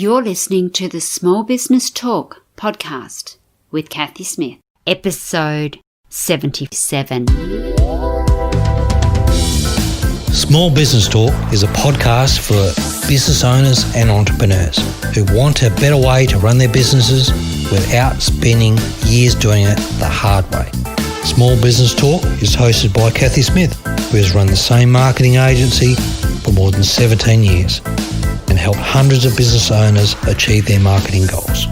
You're listening to the Small Business Talk podcast with Cathy Smith, episode 77. Small Business Talk is a podcast for business owners and entrepreneurs who want a better way to run their businesses without spending years doing it the hard way. Small Business Talk is hosted by Cathy Smith, who has run the same marketing agency for more than 17 years and helped hundreds of business owners achieve their marketing goals.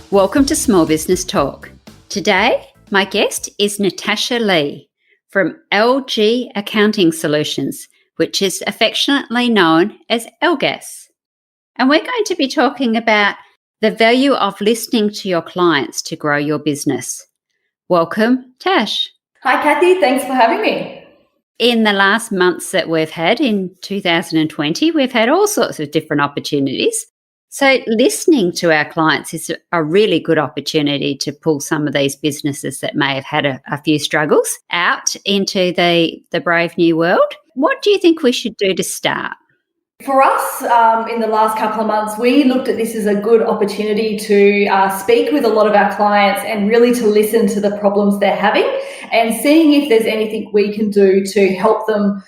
Welcome to Small Business Talk. Today, my guest is Natasha Lie from LG Accounting Solutions, which is affectionately known as LGAS. And we're going to be talking about the value of listening to your clients to grow your business. Welcome, Tash. Hi, Cathy. Thanks for having me. In the last months that we've had in 2020, we've had all sorts of different opportunities. So listening to our clients is a really good opportunity to pull some of these businesses that may have had a few struggles out into the brave new world. What do you think we should do to start? For us, in the last couple of months, we looked at this as a good opportunity to speak with a lot of our clients and really to listen to the problems they're having and seeing if there's anything we can do to help them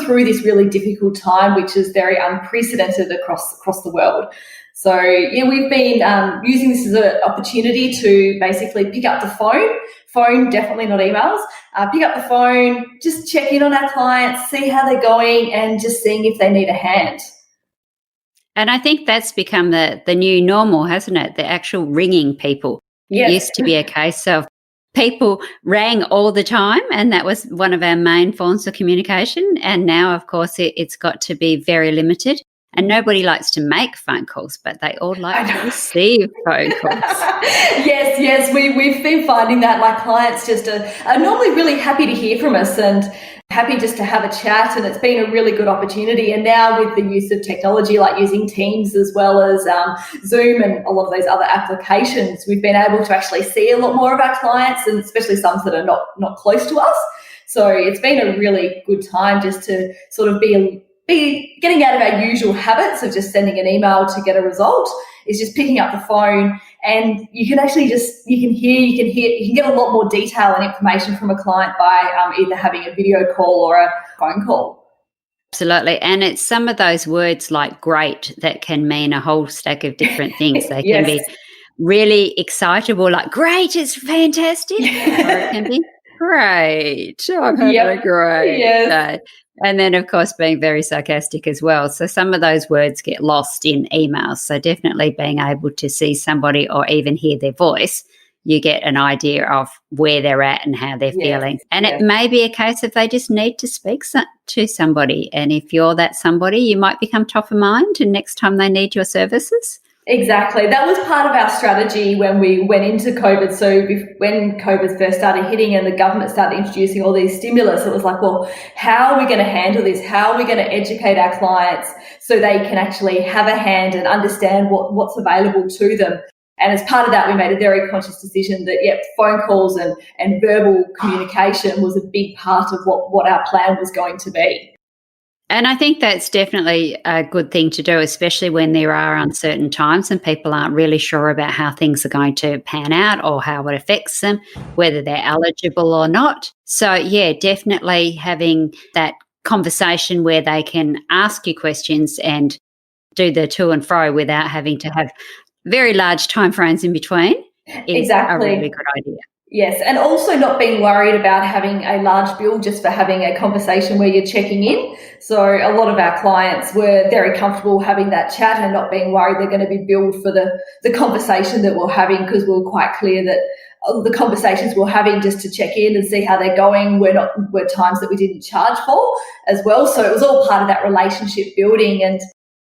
through this really difficult time, which is very unprecedented across the world. So, we've been using this as an opportunity to basically pick up the phone, definitely not emails, pick up the phone, just check in on our clients, see how they're going and just seeing if they need a hand. And I think that's become the new normal, hasn't it? The actual ringing people. Yes. It used to be a case of people rang all the time, and that was one of our main forms of communication. And now, of course, it's got to be very limited. And nobody likes to make phone calls, but they all like to receive phone calls. Yes, we've been finding that like clients just are normally really happy to hear from us and happy just to have a chat, and it's been a really good opportunity. And now with the use of technology like using Teams as well as Zoom and a lot of those other applications, we've been able to actually see a lot more of our clients, and especially some that are not close to us. So it's been a really good time just to sort of be getting out of our usual habits of just sending an email to get a result. Is just picking up the phone, and you can actually you can get a lot more detail and information from a client by either having a video call or a phone call. Absolutely. And it's some of those words like great that can mean a whole stack of different things. They Yes. can be really excitable, like great, it's fantastic. Or it can be great. I'm having a great day. And then, of course, being very sarcastic as well. So some of those words get lost in emails. So definitely being able to see somebody or even hear their voice, you get an idea of where they're at and how they're feeling. And it may be a case of they just need to speak to somebody. And if you're that somebody, you might become top of mind and next time they need your services. Exactly. That was part of our strategy when we went into COVID. So when COVID first started hitting and the government started introducing all these stimulus, it was like, well, how are we going to handle this? How are we going to educate our clients so they can actually have a hand and understand what's available to them? And as part of that, we made a very conscious decision that, phone calls and verbal communication was a big part of what our plan was going to be. And I think that's definitely a good thing to do, especially when there are uncertain times and people aren't really sure about how things are going to pan out or how it affects them, whether they're eligible or not. So, definitely having that conversation where they can ask you questions and do the to and fro without having to have very large timeframes in between is a really good idea. Yes, and also not being worried about having a large bill just for having a conversation where you're checking in. So a lot of our clients were very comfortable having that chat and not being worried they're going to be billed for the conversation that we're having, because we're quite clear that the conversations we're having just to check in and see how they're going were times that we didn't charge for as well. So it was all part of that relationship building. And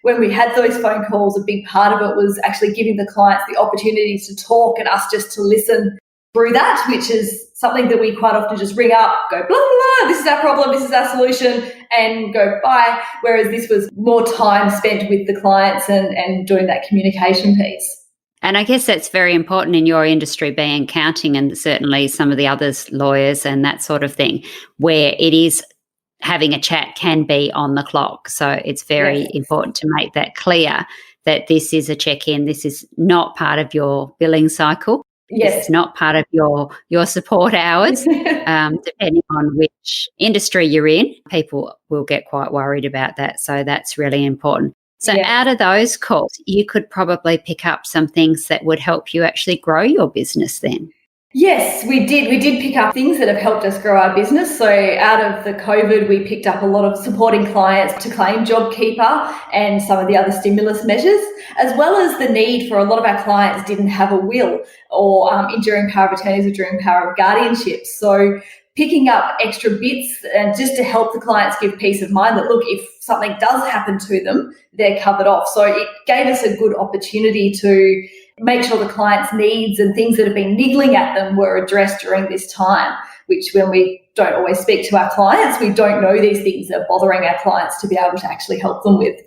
when we had those phone calls, a big part of it was actually giving the clients the opportunities to talk and us just to listen through that, which is something that we quite often just ring up, go blah, blah, blah, this is our problem, this is our solution, and go bye. Whereas this was more time spent with the clients and doing that communication piece. And I guess that's very important in your industry, being accounting and certainly some of the others, lawyers and that sort of thing, where it is having a chat can be on the clock. So it's very important to make that clear that this is a check-in. This is not part of your billing cycle. Yes. This is not part of your support hours. Depending on which industry you're in, people will get quite worried about that. So that's really important. So out of those calls, you could probably pick up some things that would help you actually grow your business then. Yes, we did. We did pick up things that have helped us grow our business. So out of the COVID, we picked up a lot of supporting clients to claim JobKeeper and some of the other stimulus measures, as well as the need for a lot of our clients didn't have a will or enduring power of attorneys or enduring power of guardianship. So picking up extra bits and just to help the clients give peace of mind that, look, if something does happen to them, they're covered off. So it gave us a good opportunity to make sure the client's needs and things that have been niggling at them were addressed during this time, which when we don't always speak to our clients, we don't know these things are bothering our clients to be able to actually help them with.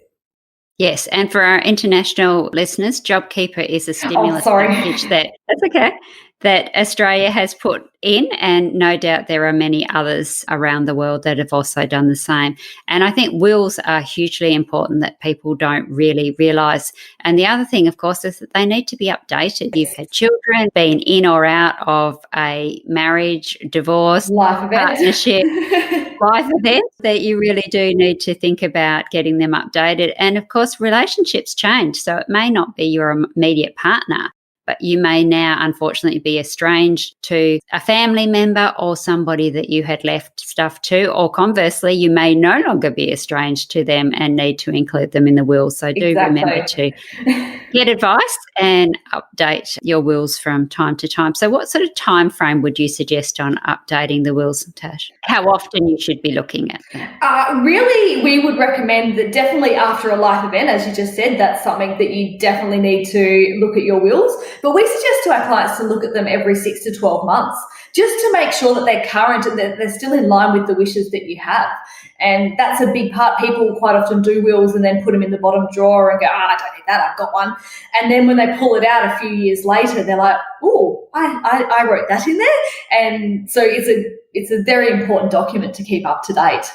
Yes, and for our international listeners, JobKeeper is a stimulus package that's okay, that Australia has put in, and no doubt there are many others around the world that have also done the same. And I think wills are hugely important that people don't really realise. And the other thing, of course, is that they need to be updated. You've had children, been in or out of a marriage, divorce, partnership, life event, that you really do need to think about getting them updated. And of course, relationships change. So it may not be your immediate partner, but you may now unfortunately be estranged to a family member or somebody that you had left stuff to, or conversely, you may no longer be estranged to them and need to include them in the will. So do remember to get advice and update your wills from time to time. So what sort of time frame would you suggest on updating the wills, Tash? How often you should be looking at them? Really, we would recommend that definitely after a life event, as you just said, that's something that you definitely need to look at your wills. But we suggest to our clients to look at them every 6 to 12 months, just to make sure that they're current and that they're still in line with the wishes that you have. And that's a big part. People quite often do wills and then put them in the bottom drawer and go, I don't need that, I've got one. And then when they pull it out a few years later, they're like, oh, I wrote that in there. And so it's a very important document to keep up to date.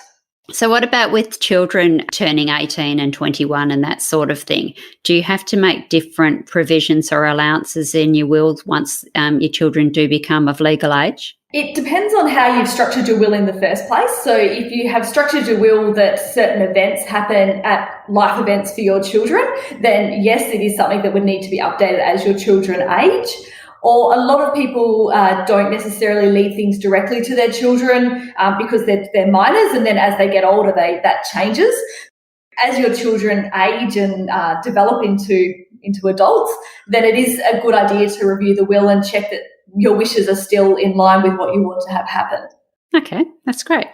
So what about with children turning 18 and 21 and that sort of thing? Do you have to make different provisions or allowances in your will once your children do become of legal age? It depends on how you've structured your will in the first place. So if you have structured your will that certain events happen at life events for your children, then yes, it is something that would need to be updated as your children age. Or a lot of people don't necessarily leave things directly to their children because they're minors, and then as they get older, that changes. As your children age and develop into adults, then it is a good idea to review the will and check that your wishes are still in line with what you want to have happen. Okay, that's great.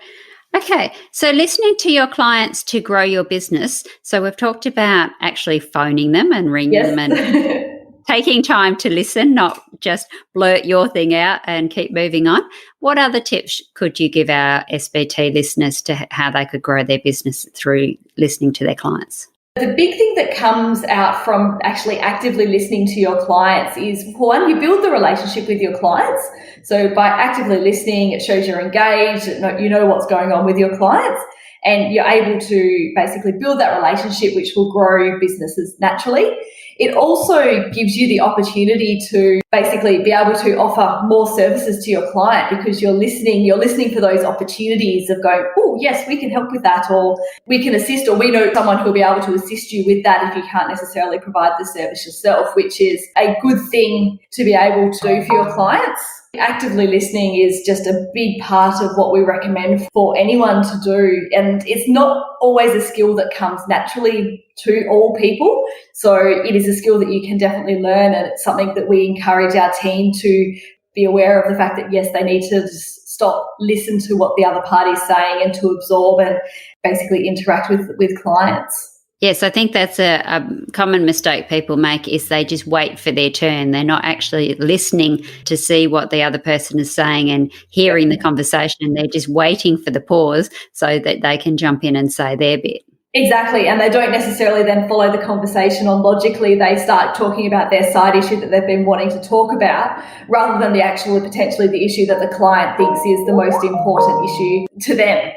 Okay, so listening to your clients to grow your business. So we've talked about actually phoning them and ringing them and taking time to listen, not just blurt your thing out and keep moving on. What other tips could you give our SBT listeners to how they could grow their business through listening to their clients? The big thing that comes out from actually actively listening to your clients is, one, you build the relationship with your clients. So by actively listening, it shows you're engaged, you know what's going on with your clients, and you're able to basically build that relationship, which will grow businesses naturally. It also gives you the opportunity to basically be able to offer more services to your client because you're listening for those opportunities of going, oh, yes, we can help with that, or we can assist, or we know someone who'll be able to assist you with that if you can't necessarily provide the service yourself, which is a good thing to be able to do for your clients. Actively listening is just a big part of what we recommend for anyone to do. And it's not always a skill that comes naturally to all people. So it is a skill that you can definitely learn. And it's something that we encourage our team to be aware of the fact that, yes, they need to stop, listen to what the other party's saying and to absorb and basically interact with clients. Yes, I think that's a common mistake people make is they just wait for their turn. They're not actually listening to see what the other person is saying and hearing the conversation. They're just waiting for the pause so that they can jump in and say their bit. Exactly, and they don't necessarily then follow the conversation on logically. They start talking about their side issue that they've been wanting to talk about rather than potentially the issue that the client thinks is the most important issue to them.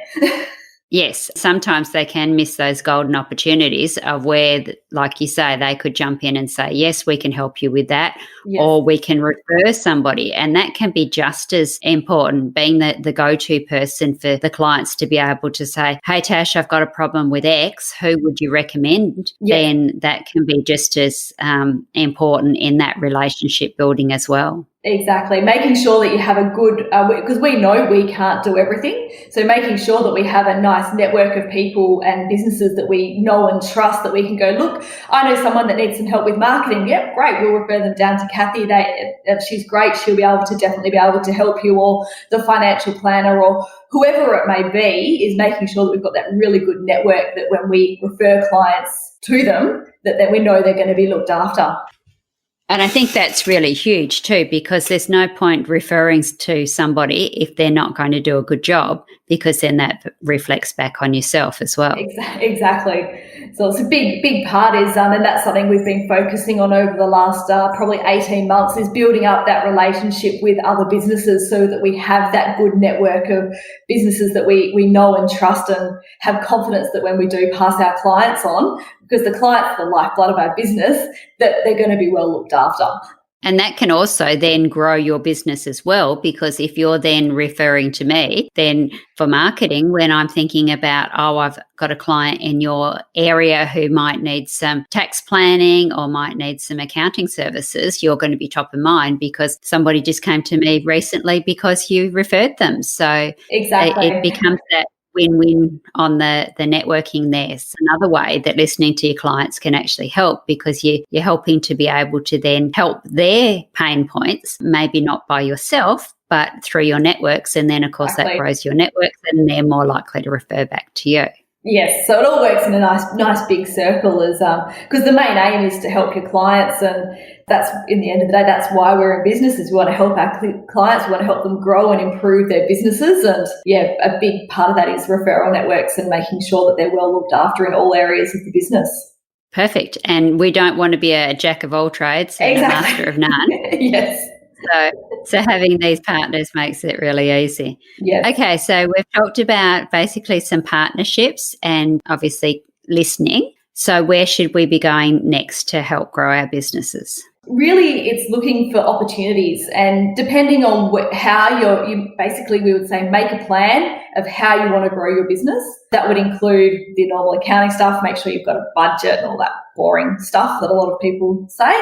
Yes, sometimes they can miss those golden opportunities of where, like you say, they could jump in and say, yes, we can help you with that, or we can refer somebody. And that can be just as important, being the go-to person for the clients to be able to say, hey, Tash, I've got a problem with X. Who would you recommend? Then that can be just as important in that relationship building as well. Exactly. Making sure that you have a good, because we know we can't do everything. So making sure that we have a nice network of people and businesses that we know and trust, that we can go, look, I know someone that needs some help with marketing. Yep, great. We'll refer them down to Cathy. She's great. She'll definitely be able to help you, or the financial planner, or whoever it may be, is making sure that we've got that really good network that when we refer clients to them, that we know they're going to be looked after. And I think that's really huge too, because there's no point referring to somebody if they're not going to do a good job, because then that reflects back on yourself as well. Exactly. So it's a big part is, and that's something we've been focusing on over the last probably 18 months, is building up that relationship with other businesses so that we have that good network of businesses that we know and trust, and have confidence that when we do pass our clients on, because the clients are the lifeblood of our business, that they're going to be well looked after. And that can also then grow your business as well, because if you're then referring to me, then for marketing, when I'm thinking about, oh, I've got a client in your area who might need some tax planning or might need some accounting services, you're going to be top of mind because somebody just came to me recently because you referred them. So it becomes that win-win on the networking there. It's another way that listening to your clients can actually help, because you're helping to be able to then help their pain points, maybe not by yourself, but through your networks. And then, of course, that grows your networks and they're more likely to refer back to you. Yes, so it all works in a nice big circle, is because the main aim is to help your clients, and that's, in the end of the day, that's why we're in business, is we want to help our clients, we want to help them grow and improve their businesses. And a big part of that is referral networks and making sure that they're well looked after in all areas of the business. Perfect. And we don't want to be a jack of all trades and a master of none. Yes. So having these partners makes it really easy. Yes. Okay, so we've talked about basically some partnerships and obviously listening. So where should we be going next to help grow our businesses? Really, it's looking for opportunities, and depending on how you basically, we would say, make a plan of how you want to grow your business. That would include the normal accounting stuff, make sure you've got a budget and all that boring stuff that a lot of people say.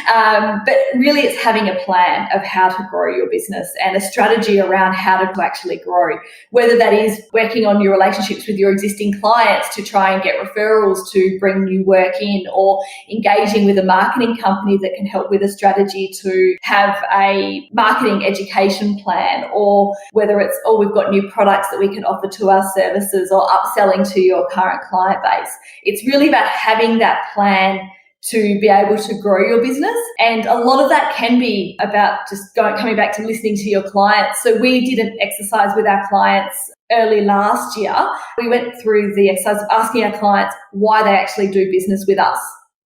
But really, it's having a plan of how to grow your business and a strategy around how to actually grow, whether that is working on your relationships with your existing clients to try and get referrals to bring new work in, or engaging with a marketing company that can help with a strategy to have a marketing education plan, or whether it's, we've got new products that we can offer to our services, or upselling to your current client base. It's really about having that plan to be able to grow your business. And a lot of that can be about just coming back to listening to your clients. So we did an exercise with our clients early last year. We went through the exercise of asking our clients why they actually do business with us.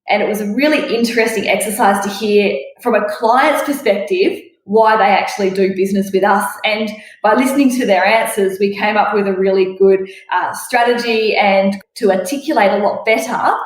And it was a really interesting exercise to hear from a client's perspective why they actually do business with us. And by listening to their answers, we came up with a really good strategy and to articulate a lot better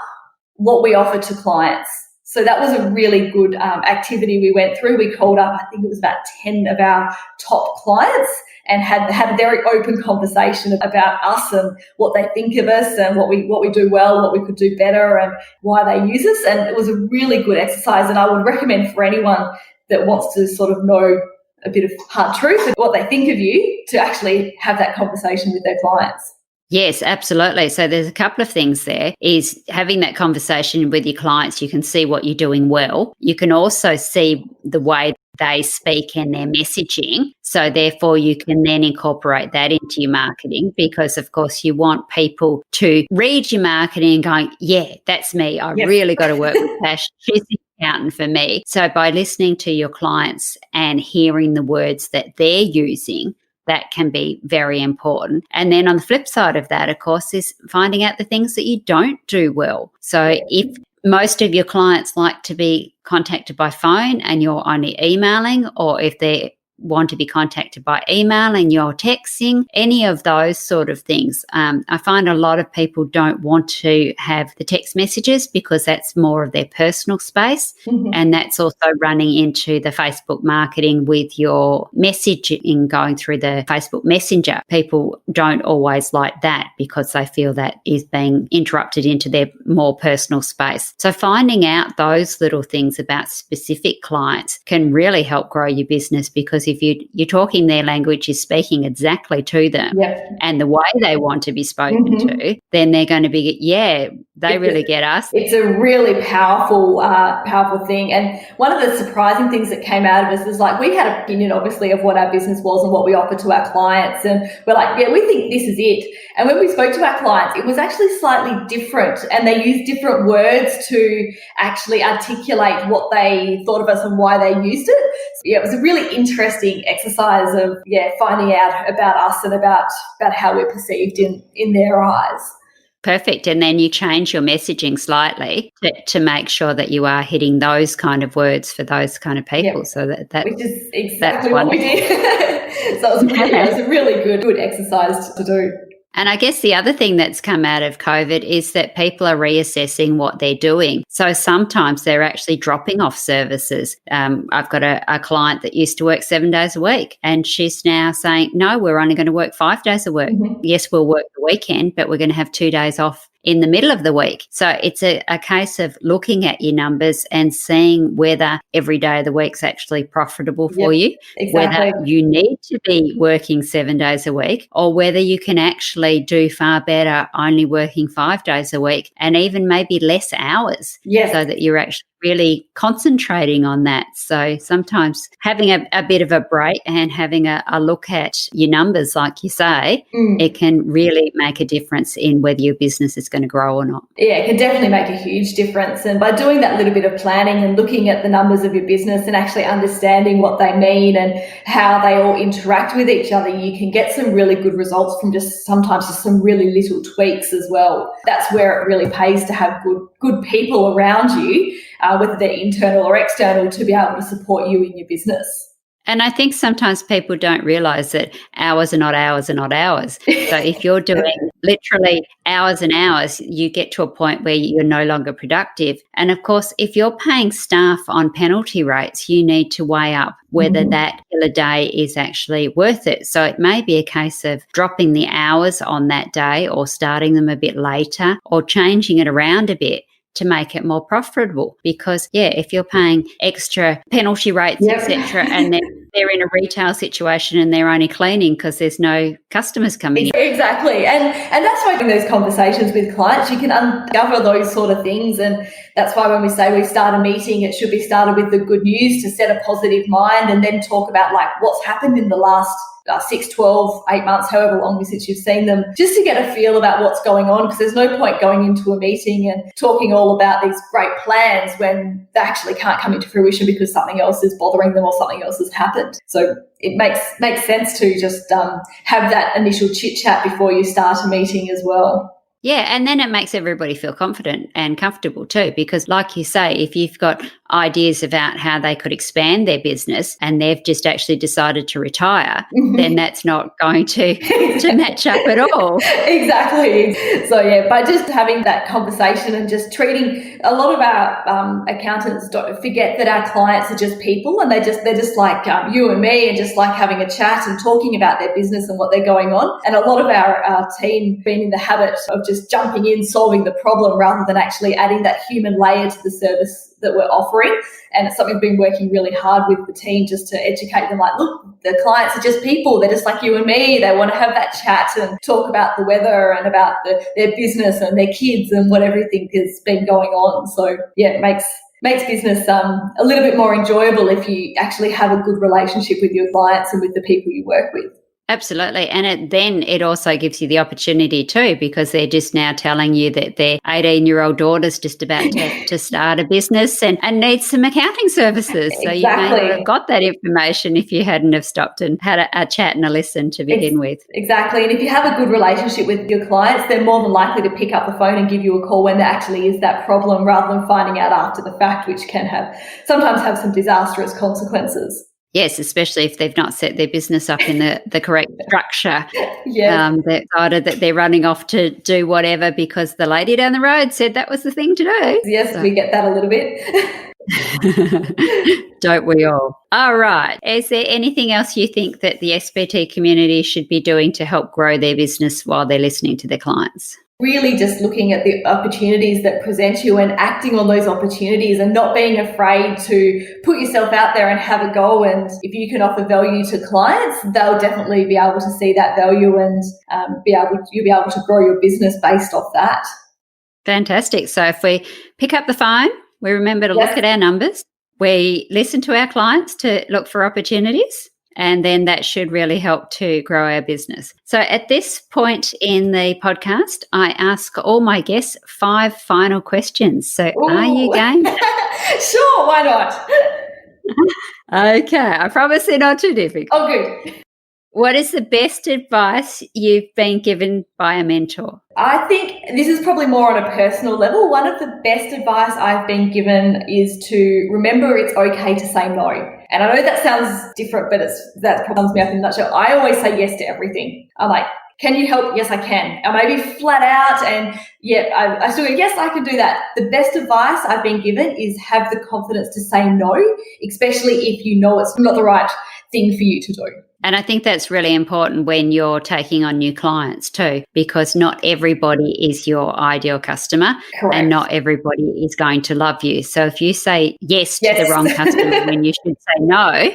what we offer to clients. So that was a really good activity we went through. We called up, I think it was about 10 of our top clients, and had a very open conversation about us and what they think of us and what we do well, what we could do better, and why they use us. And it was a really good exercise, and I would recommend for anyone that wants to sort of know a bit of hard truth of what they think of you to actually have that conversation with their clients. Yes, absolutely. So there's a couple of things there, is having that conversation with your clients. You can see what you're doing well. You can also see the way they speak and their messaging. So therefore you can then incorporate that into your marketing, because of course you want people to read your marketing and going, yeah, that's me. I really got to work with Tash. She's the accountant for me. So by listening to your clients and hearing the words that they're using, that can be very important. And then on the flip side of that, of course, is finding out the things that you don't do well. So if most of your clients like to be contacted by phone and you're only emailing, or if they're want to be contacted by email and you're texting, any of those sort of things. I find a lot of people don't want to have the text messages because that's more of their personal space. Mm-hmm. And that's also running into the Facebook marketing with your messaging going through the Facebook Messenger. People don't always like that because they feel that is being interrupted into their more personal space. So finding out those little things about specific clients can really help grow your business, because if you're talking their language, you're speaking exactly to them and the way they want to be spoken to, then they're going to be, they really get us. It's a really powerful thing. And one of the surprising things that came out of us is like, we had an opinion, obviously, of what our business was and what we offer to our clients. And we're like, we think this is it. And when we spoke to our clients, it was actually slightly different, and they used different words to actually articulate what they thought of us and why they used it. So, it was a really interesting exercise of finding out about us and about how we're perceived in their eyes. Perfect. And then you change your messaging slightly to make sure that you are hitting those kind of words for those kind of people. Yep. So that which is exactly what we did. So it was a really good exercise to do. And I guess the other thing that's come out of COVID is that people are reassessing what they're doing. So sometimes they're actually dropping off services. I've got a client that used to work 7 days a week, and she's now saying, no, we're only going to work 5 days a week. Mm-hmm. Yes, we'll work the weekend, but we're going to have 2 days off in the middle of the week. So it's a case of looking at your numbers and seeing whether every day of the week's actually profitable for you, exactly. Whether you need to be working 7 days a week, or whether you can actually do far better only working 5 days a week and even maybe less hours, so that you're actually really concentrating on that. So sometimes having a bit of a break and having a look at your numbers, like you say, it can really make a difference in whether your business is going to grow or not. Yeah, it can definitely make a huge difference. And by doing that little bit of planning and looking at the numbers of your business and actually understanding what they mean and how they all interact with each other, you can get some really good results from sometimes some really little tweaks as well. That's where it really pays to have good people around you, whether they're internal or external, to be able to support you in your business. And I think sometimes people don't realise that hours are not hours are not hours. So if you're doing literally hours and hours, you get to a point where you're no longer productive. And of course, if you're paying staff on penalty rates, you need to weigh up whether that killer day is actually worth it. So it may be a case of dropping the hours on that day, or starting them a bit later, or changing it around a bit to make it more profitable. Because if you're paying extra penalty rates, etc., and then they're in a retail situation and they're only cleaning because there's no customers coming in. Exactly. And that's why in those conversations with clients, you can uncover those sort of things. And that's why when we say we start a meeting, it should be started with the good news to set a positive mind, and then talk about like what's happened in the last 6, 12, 8 months, however long since you've seen them, just to get a feel about what's going on, because there's no point going into a meeting and talking all about these great plans when they actually can't come into fruition because something else is bothering them or something else has happened. So it makes sense to just have that initial chit-chat before you start a meeting as well. Yeah, and then it makes everybody feel confident and comfortable too, because like you say, if you've got ideas about how they could expand their business and they've just actually decided to retire, then that's not going to match up at all. Exactly. So by just having that conversation and just treating, a lot of our accountants don't forget that our clients are just people, and they're just like you and me, and just like having a chat and talking about their business and what they're going on. And a lot of our team been in the habit of just jumping in, solving the problem, rather than actually adding that human layer to the service that we're offering. And it's something we've been working really hard with the team, just to educate them, like, look, the clients are just people. They're just like you and me. They want to have that chat and talk about the weather and about their business and their kids and what everything has been going on. So it makes business a little bit more enjoyable if you actually have a good relationship with your clients and with the people you work with. Absolutely. And then it also gives you the opportunity too, because they're just now telling you that their 18-year-old daughter's just about to start a business and needs some accounting services. So you may not have got that information if you hadn't have stopped and had a chat and a listen to begin with. Exactly. And if you have a good relationship with your clients, they're more than likely to pick up the phone and give you a call when there actually is that problem, rather than finding out after the fact, which can sometimes have some disastrous consequences. Yes, especially if they've not set their business up in the correct structure. Yes. That either that they're running off to do whatever because the lady down the road said that was the thing to do. Yes, we get that a little bit. Don't we all? All right. Is there anything else you think that the SBT community should be doing to help grow their business while they're listening to their clients? Really just looking at the opportunities that present you and acting on those opportunities and not being afraid to put yourself out there and have a go. And if you can offer value to clients, they'll definitely be able to see that value and you'll be able to grow your business based off that. Fantastic. So if we pick up the phone, we remember to look at our numbers, we listen to our clients to look for opportunities, and then that should really help to grow our business. So at this point in the podcast, I ask all my guests 5 final questions. So are you game? Sure, why not? Okay, I promise they're not too difficult. Oh, good. What is the best advice you've been given by a mentor? I think this is probably more on a personal level. One of the best advice I've been given is to remember it's okay to say no. And I know that sounds different, but that sums me up in a nutshell. I always say yes to everything. I'm like, can you help? Yes, I can. I may be flat out and I still go, yes, I can do that. The best advice I've been given is have the confidence to say no, especially if you know it's not the right thing for you to do. And I think that's really important when you're taking on new clients too, because not everybody is your ideal customer. Correct. And not everybody is going to love you. So if you say yes to the wrong customer when you should say no,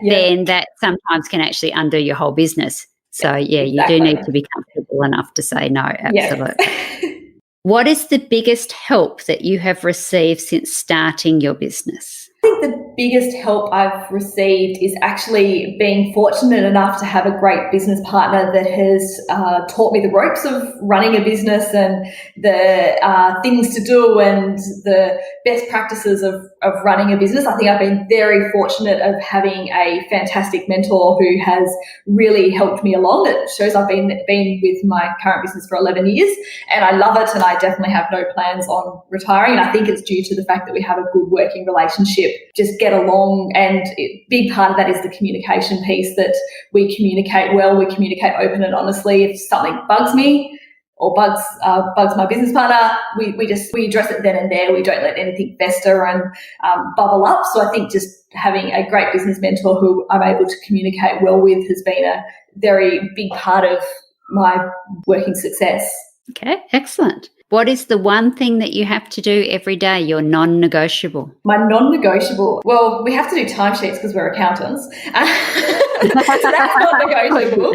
then that sometimes can actually undo your whole business. So you do need to be comfortable enough to say no, absolutely. Yes. What is the biggest help that you have received since starting your business? I think the biggest help I've received is actually being fortunate enough to have a great business partner that has taught me the ropes of running a business and the things to do and the best practices of running a business. I think I've been very fortunate of having a fantastic mentor who has really helped me along. It shows I've been with my current business for 11 years and I love it, and I definitely have no plans on retiring. And I think it's due to the fact that we have a good working relationship, just get along, and a big part of that is the communication piece, that we communicate well, we communicate open and honestly. If something bugs me or bugs my business partner, we address it then and there. We don't let anything fester and bubble up. So I think just having a great business mentor who I'm able to communicate well with has been a very big part of my working success. Okay, excellent. What is the one thing that you have to do every day, your non-negotiable? My non-negotiable? Well, we have to do timesheets because we're accountants. So that's not negotiable.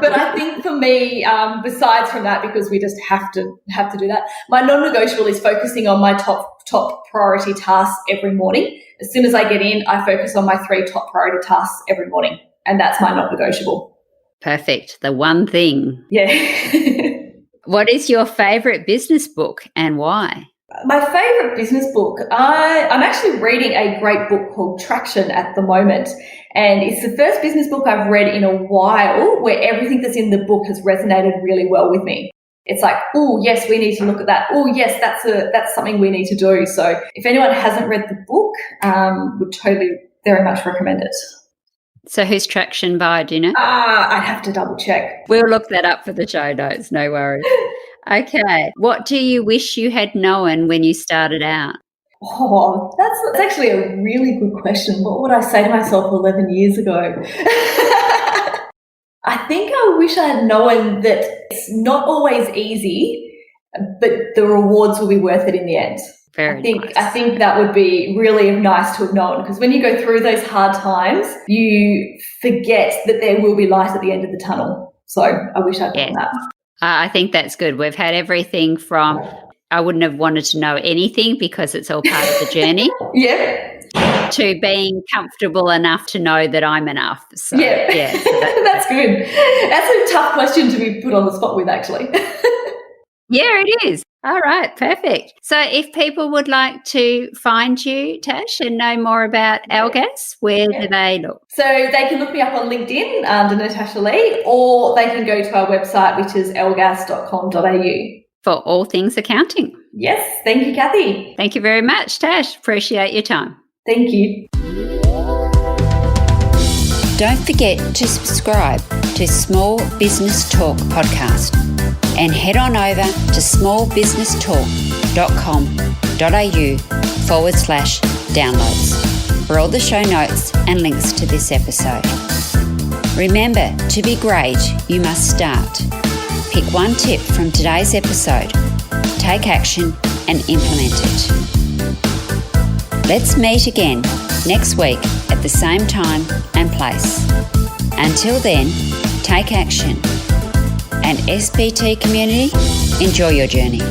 But I think for me, besides from that, because we just have to do that, my non-negotiable is focusing on my top priority tasks every morning. As soon as I get in, I focus on my 3 top priority tasks every morning, and that's my non-negotiable. Perfect. The one thing. Yeah. What is your favourite business book and why? My favourite business book, I'm actually reading a great book called Traction at the moment. And it's the first business book I've read in a while where everything that's in the book has resonated really well with me. It's like, oh, yes, we need to look at that. Oh, yes, that's something we need to do. So if anyone hasn't read the book, would totally very much recommend it. So who's Traction by, do you know? I'd have to double check. We'll look that up for the show notes, no worries. Okay. What do you wish you had known when you started out? Oh, that's actually a really good question. What would I say to myself 11 years ago? I think I wish I had known that it's not always easy, but the rewards will be worth it in the end. I think that would be really nice to have known, because when you go through those hard times, you forget that there will be light at the end of the tunnel. So I wish I'd known that. I think that's good. We've had everything from I wouldn't have wanted to know anything because it's all part of the journey. Yeah. To being comfortable enough to know that I'm enough. So, so that's good. That's a tough question to be put on the spot with, actually. Yeah, it is. All right, perfect. So if people would like to find you, Tash, and know more about Algas, where do they look? So they can look me up on LinkedIn under Natasha Lie, or they can go to our website, which is algas.com.au. For all things accounting. Yes, thank you, Cathy. Thank you very much, Tash. Appreciate your time. Thank you. Don't forget to subscribe to Small Business Talk podcast and head on over to smallbusinesstalk.com.au/downloads for all the show notes and links to this episode. Remember, to be great, you must start. Pick one tip from today's episode, take action and implement it. Let's meet again next week at the same time and place. Until then, take action. And SBT community, enjoy your journey.